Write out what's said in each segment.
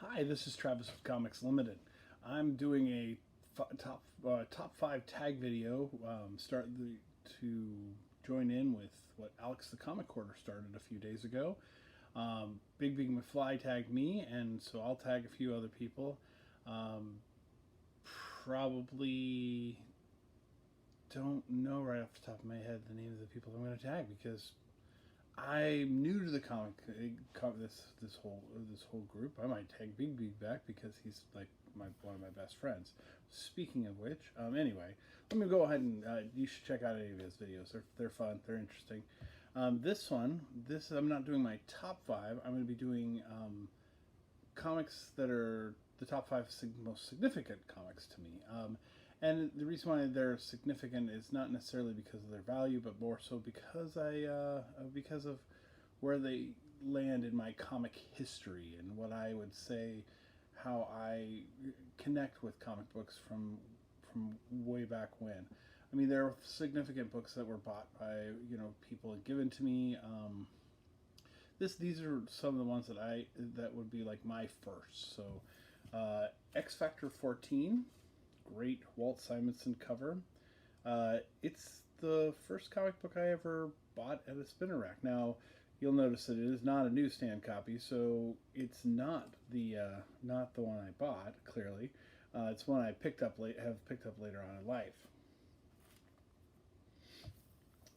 Hi, this is Travis with Comics Limited. I'm doing a top five tag video. To join in with what Alex the Comic Hoarder started a few days ago. Bigby McFly tagged me, and so I'll tag a few other people. Um, Probably don't know right off the top of my head the names of the people I'm going to tag because I'm new to the this whole group. I might tag Big Big back because he's like one of my best friends. Speaking of which, anyway, let me go ahead and you should check out any of his videos. They're fun. They're interesting. This I'm not doing my top five. I'm going to be doing comics that are the top five most significant comics to me. And the reason why they're significant is not necessarily because of their value, but more so because of where they land in my comic history and what I would say how I connect with comic books from way back when. I mean, there are significant books that were bought by people and given to me. These are some of the ones that would be like my first. So, X Factor 14, great Walt Simonson cover. It's the first comic book I ever bought at a spinner rack. Now, you'll notice that it is not a newsstand copy, so it's not the one I bought. Clearly, it's one I have picked up later on in life.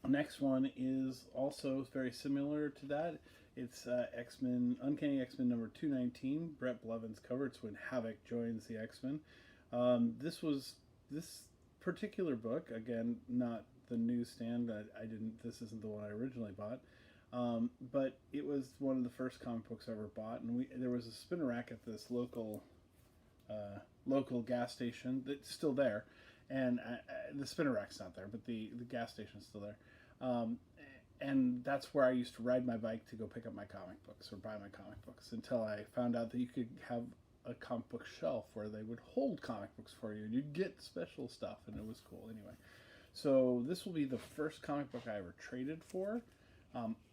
Next one is also very similar to that. It's X-Men, Uncanny X-Men number 219, Brett Blevins cover. It's when Havoc joins the X-Men. This particular book, again, not the newsstand. This isn't the one I originally bought. But it was one of the first comic books I ever bought, and there was a spinner rack at this local gas station that's still there, and the spinner rack's not there, but the gas station's still there. And that's where I used to ride my bike to go pick up my comic books or buy my comic books until I found out that you could have a comic book shelf where they would hold comic books for you and you'd get special stuff, and it was cool. Anyway, so this will be the first comic book I ever traded for.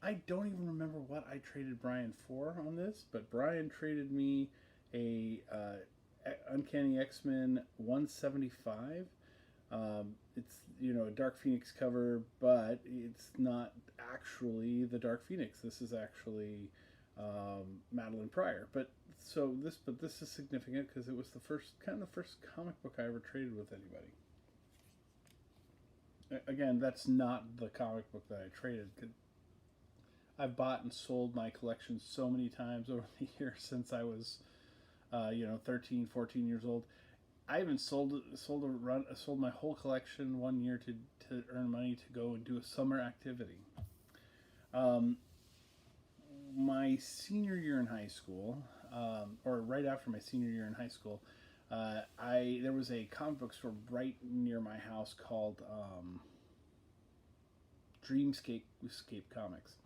I don't even remember what I traded Brian for on this, but Brian traded me a Uncanny X-Men 175. It's a Dark Phoenix cover, but it's not actually the Dark Phoenix. This is actually Madeline Pryor. But this is significant because it was the first comic book I ever traded with anybody. Again, that's not the comic book that I traded. I've bought and sold my collection so many times over the years since I was 13, 14 years old. I even sold my whole collection one year to earn money to go and do a summer activity. My senior year in high school, or right after my senior year in high school, there was a comic book store right near my house called Dreamscape Comics.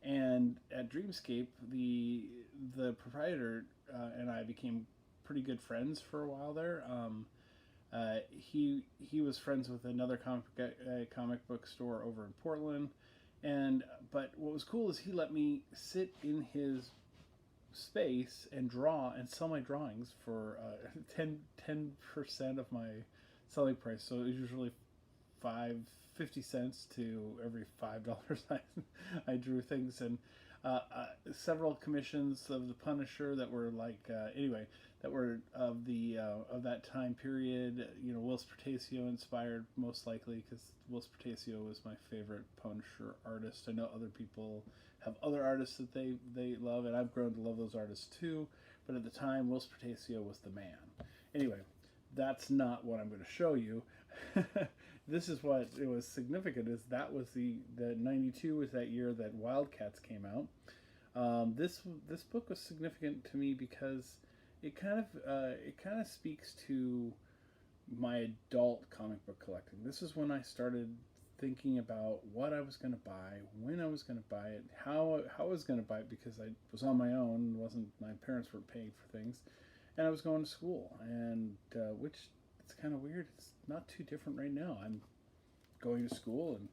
And at Dreamscape, the proprietor and I became pretty good friends for a while there. He was friends with another comic book store over in Portland, but what was cool is he let me sit in his space and draw and sell my drawings for 10% of my selling price. So it was usually 50 cents to every $5 I drew things, and several commissions of the Punisher that were that were of that time period. Whilce Portacio inspired, most likely, because Whilce Portacio was my favorite Punisher artist. I know other people have other artists that they love, and I've grown to love those artists too. But at the time, Whilce Portacio was the man. Anyway, that's not what I'm going to show you. This is what it was significant. Is that was the 92 was that year that Wildcats came out. This book was significant to me because it kind of speaks to my adult comic book collecting. This is when I started thinking about what I was going to buy, when I was going to buy it, how I was going to buy it, because I was on my own. Wasn't My parents weren't paying for things, and I was going to school, and which it's kind of weird. It's not too different right now. I'm going to school, and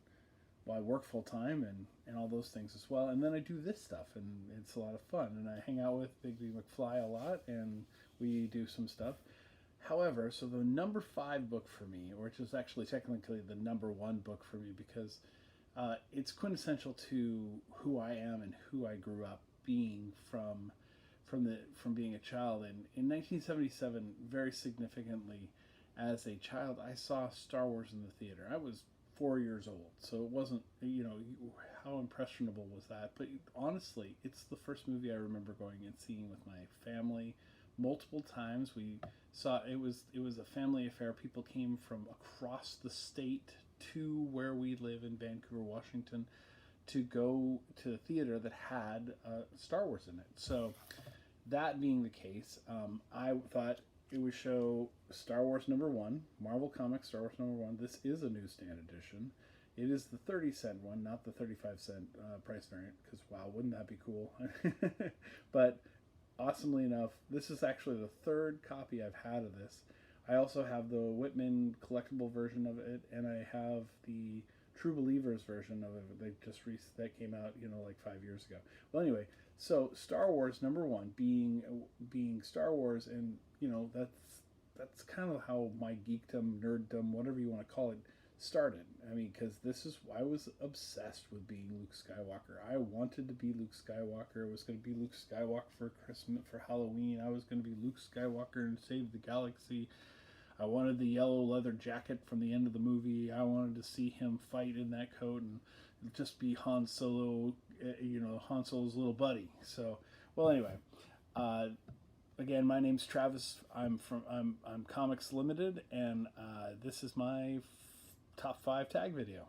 I work full time, and all those things as well. And then I do this stuff, and it's a lot of fun. And I hang out with Bigby McFly a lot, and we do some stuff. However, so the number 5 book for me, which is actually technically the number 1 book for me, because it's quintessential to who I am and who I grew up being from being a child. And in 1977, very significantly, as a child, I saw Star Wars in the theater. I was 4 years old, so it wasn't, how impressionable was that? But honestly, it's the first movie I remember going and seeing with my family multiple times. We saw it was a family affair. People came from across the state to where we live in Vancouver, Washington, to go to the theater that had Star Wars in it. So that being the case, I thought it would show Star Wars #1, Marvel Comics Star Wars #1. This is a newsstand edition. It is the 30-cent one, not the 35-cent price variant, because wow, wouldn't that be cool? But awesomely enough, this is actually the 3rd copy I've had of this. I also have the Whitman collectible version of it, and I have the True Believers version of it. That came out, like 5 years ago. Well, anyway, so Star Wars #1 being Star Wars, and that's kind of how my geekdom, nerddom, whatever you want to call it, started. I mean, because I was obsessed with being Luke Skywalker. I wanted to be Luke Skywalker. It was going to be Luke Skywalker for Christmas, for Halloween. I was going to be Luke Skywalker and save the galaxy. I wanted the yellow leather jacket from the end of the movie. I wanted to see him fight in that coat and just be Han Solo, Han Solo's little buddy. So, well, anyway, again, my name's Travis. I'm Comics Limited, and this is my top 5 tag video.